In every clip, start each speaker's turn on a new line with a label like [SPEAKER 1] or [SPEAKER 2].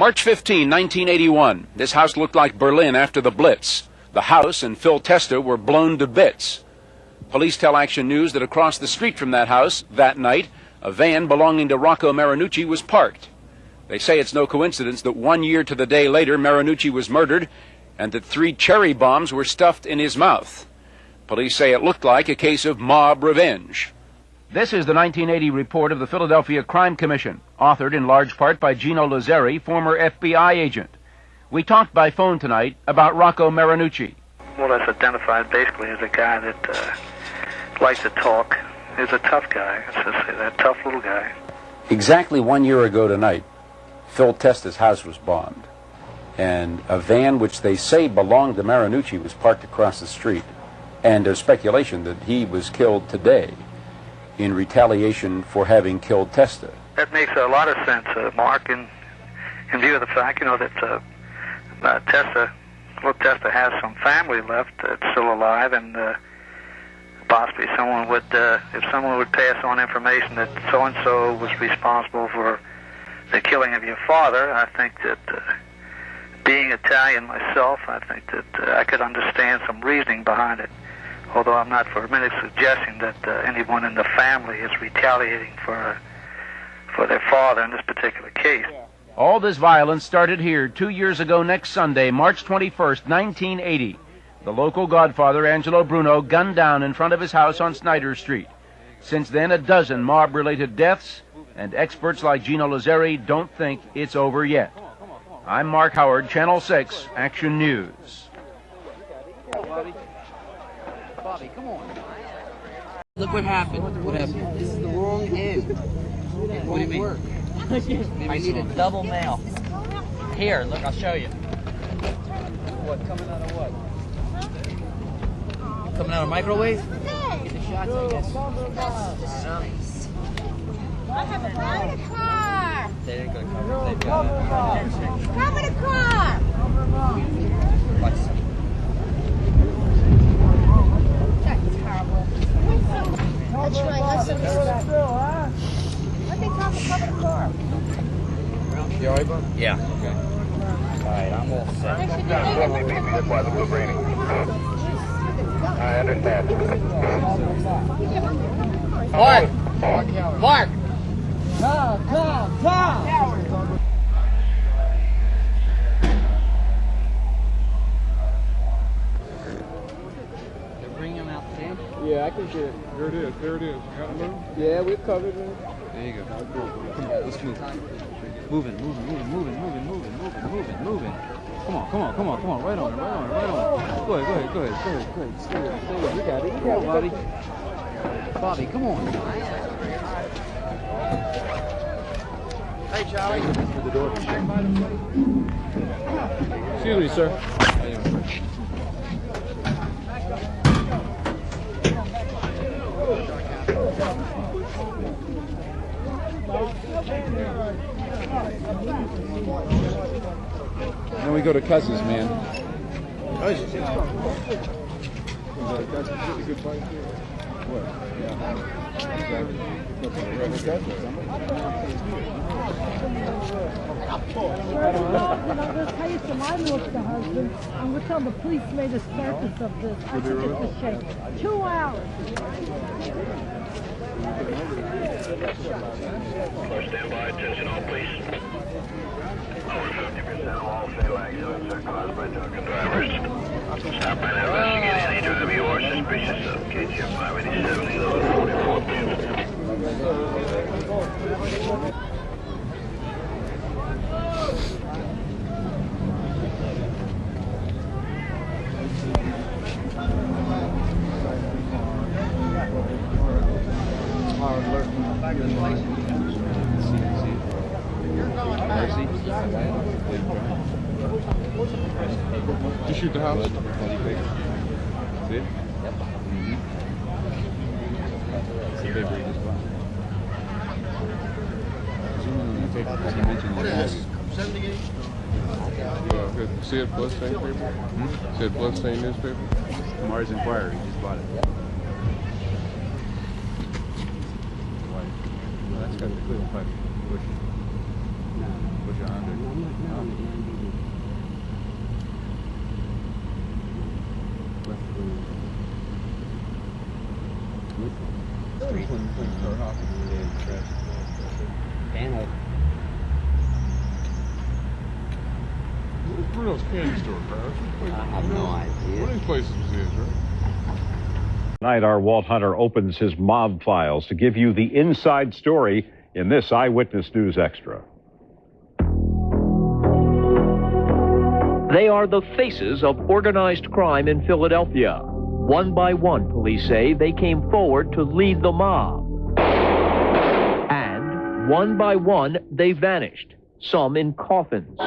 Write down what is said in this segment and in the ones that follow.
[SPEAKER 1] March 15, 1981. This house looked like Berlin after the Blitz. The house and Phil Testa were blown to bits. Police tell Action News that across the street from that house, that night, a van belonging to Rocco Marinucci was parked. They say it's no coincidence that 1 year to the day later, Marinucci was murdered and that 3 cherry bombs were stuffed in his mouth. Police say it looked like a case of mob revenge. This is the 1980 report of the Philadelphia Crime Commission, authored in large part by Gino Lazzeri, former FBI agent. We talked by phone tonight about Rocco Marinucci.
[SPEAKER 2] Well, that's identified basically as a guy that likes to talk. He's a tough guy, let's just say that, tough little guy.
[SPEAKER 1] Exactly 1 year ago tonight, Phil Testa's house was bombed, and a van which they say belonged to Marinucci was parked across the street, and there's speculation that he was killed today in retaliation for having killed Testa.
[SPEAKER 2] That makes a lot of sense, Mark, in view of the fact, that Testa has some family left that's still alive, and possibly someone would, if someone would pass on information that so-and-so was responsible for the killing of your father, I think that being Italian myself, I think that I could understand some reasoning behind it. Although I'm not for a minute suggesting that anyone in the family is retaliating for their father in this particular case.
[SPEAKER 1] All this violence started here 2 years ago next Sunday, March 21st, 1980. The local godfather, Angelo Bruno, gunned down in front of his house on Snyder Street. Since then, a dozen mob-related deaths, and experts like Gino Lazzeri don't think it's over yet. I'm Mark Howard, Channel 6, Action News.
[SPEAKER 3] Bobby, come on. Look what happened. What happened? This is the wrong end. What do you mean? Work. I need a double mail. Here, look, I'll show you. What, coming out of what? Coming out of microwave? Get the shots, I guess.
[SPEAKER 4] I have a car.
[SPEAKER 3] They didn't go cover. They've got it.
[SPEAKER 4] Come in a car.
[SPEAKER 3] Watch this.
[SPEAKER 4] That's right. What they call the cover the car?
[SPEAKER 3] You all right, bud? Yeah. Okay. All right, I'm all set.
[SPEAKER 5] That's why the blue raining. I understand.
[SPEAKER 3] Mark!
[SPEAKER 4] Come.
[SPEAKER 3] Bring him out there.
[SPEAKER 6] Yeah, I can get it. There it is. There it is. Got it moved? Yeah, we've covered it.
[SPEAKER 3] There you go. Come on, let's move. Moving. Come on. Right on it. Go ahead. Stay with it. You got it. Come on, Bobby. Bobby, come on. Hey, Charlie.
[SPEAKER 6] Excuse me, sir. Then we go to Cousins, man. That's a good fight. What?
[SPEAKER 7] This case of I lost the husband, and we're telling the police made a circus of this. I think it's a shame. 2 hours.
[SPEAKER 5] Stand by, attention all police. Over 50% of all fatal accidents are caused by drunken drivers. Stop and investigate any driver you are suspicious of. KTM 587, 1144, please.
[SPEAKER 6] Did you shoot the house? See it?
[SPEAKER 3] Yep.
[SPEAKER 6] It's a big read.
[SPEAKER 3] What is this? 78?
[SPEAKER 6] See it, bloodstained paper? See it, bloodstained newspaper?
[SPEAKER 8] Mars Inquiry, just bought it.
[SPEAKER 3] Yep.
[SPEAKER 8] Well, that's got the clear pipe. Push it under.
[SPEAKER 6] Things start hopping. Where's Bruno's candy store, Paris?
[SPEAKER 3] I have no idea.
[SPEAKER 6] One of these places was his, right?
[SPEAKER 9] Tonight, our Walt Hunter opens his mob files to give you the inside story in this Eyewitness News Extra.
[SPEAKER 10] They are the faces of organized crime in Philadelphia. One by one, police say, they came forward to lead the mob. And one by one, they vanished. Some in coffins.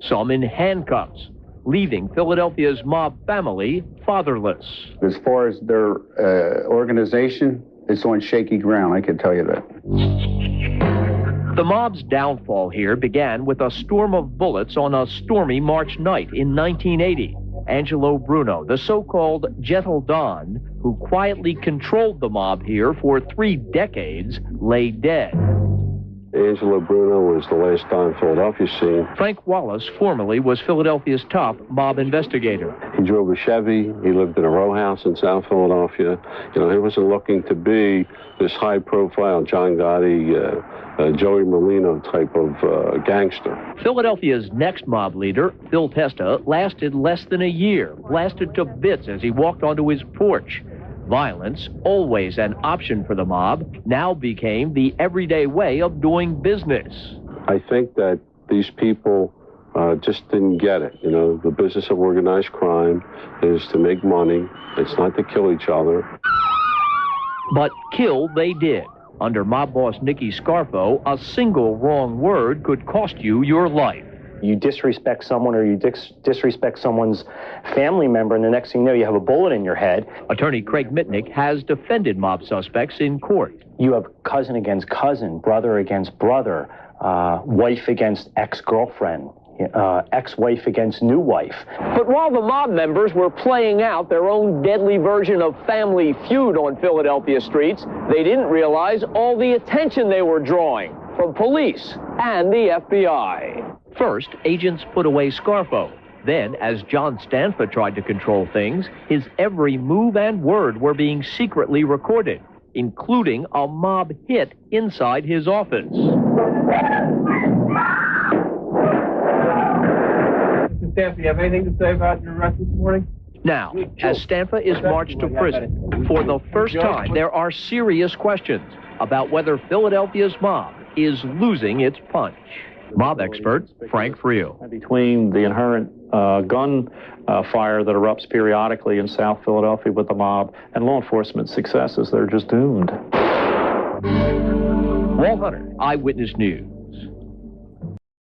[SPEAKER 10] Some in handcuffs, leaving Philadelphia's mob family fatherless.
[SPEAKER 8] As far as their organization, it's on shaky ground, I can tell you that.
[SPEAKER 10] The mob's downfall here began with a storm of bullets on a stormy March night in 1980. Angelo Bruno, the so-called Gentle Don, who quietly controlled the mob here for 3 decades, lay dead.
[SPEAKER 11] Angelo Bruno was the last Don Philadelphia seen.
[SPEAKER 10] Frank Wallace formerly was Philadelphia's top mob investigator.
[SPEAKER 11] He drove a Chevy. He lived in a row house in South Philadelphia. You know, he wasn't looking to be this high-profile John Gotti, Joey Molino type of gangster.
[SPEAKER 10] Philadelphia's next mob leader, Phil Testa, lasted less than a year, blasted to bits as he walked onto his porch. Violence, always an option for the mob, now became the everyday way of doing business.
[SPEAKER 11] I think that these people just didn't get it. You know, the business of organized crime is to make money. It's not to kill each other.
[SPEAKER 10] But kill they did. Under mob boss Nicky Scarfo, a single wrong word could cost you your life.
[SPEAKER 12] You disrespect someone or you disrespect someone's family member, and the next thing you know, you have a bullet in your head.
[SPEAKER 10] Attorney Craig Mitnick has defended mob suspects in court.
[SPEAKER 12] You have cousin against cousin, brother against brother, wife against ex-girlfriend, ex-wife against new wife.
[SPEAKER 10] But while the mob members were playing out their own deadly version of Family Feud on Philadelphia streets, they didn't realize all the attention they were drawing from police and the FBI. First, agents put away Scarfo. Then, as John Stanfa tried to control things, his every move and word were being secretly recorded, including a mob hit inside his office.
[SPEAKER 13] Mr. Stanfa, you have anything to say about your arrest this morning?
[SPEAKER 10] Now, as Stanfa is marched to prison, for the first time, there are serious questions about whether Philadelphia's mob is losing its punch. Mob expert Frank Friel.
[SPEAKER 14] Between the inherent gun fire that erupts periodically in South Philadelphia with the mob and law enforcement successes, they're just doomed.
[SPEAKER 10] Walt Hunter, Eyewitness News.